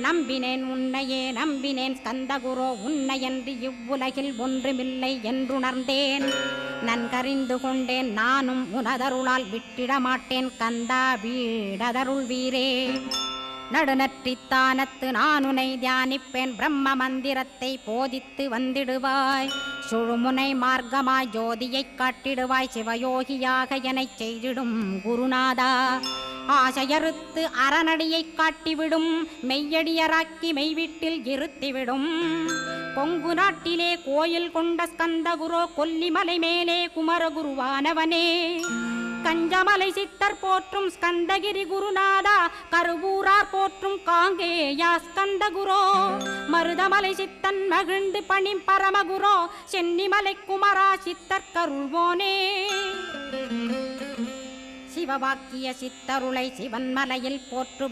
நம்பினேன் உன்னையே நம்பினேன் ஸ்கந்தகுரோ உன்னையன்றி இவ்வுலகில் ஒன்றுமில்லை என்றுணர்ந்தேன். நன்கறிந்து கொண்டேன் நானும் உனதருளால் விட்டிட மாட்டேன் கந்தா வீடதருள் வீரே. நடுநற்றித்தானத்து நானுனை தியானிப்பேன் பிரம்ம மந்திரத்தை போதித்து வந்திடுவாய். சுழுமுனை மார்க்கமாய் ஜோதியைக் காட்டிடுவாய் சிவயோகியாக எனச் செய்திடும் குருநாதா. ஆசையறுத்து அறநடியைக் காட்டிவிடும் மெய்யடியராக்கி மெய்வீட்டில் இருத்திவிடும். கொங்கு நாட்டிலே கோயில் கொண்ட ஸ்கந்தகுரோ கொல்லிமலை மேலே குமரகுருவானவனே. கஞ்சமலை சித்தர் போற்றும் ஸ்கந்தகிரி குருநாதா கருவூரார் போற்றும் காங்கேயா ஸ்கந்தகுரோ. மருதமலை சித்தன் மகிழ்ந்து பணி பரமகுரோ சென்னிமலை குமரா சித்தர் கருள்வோனே. சிவவாக்கிய சித்தருளை சிவன்மலையில் போற்றுவர்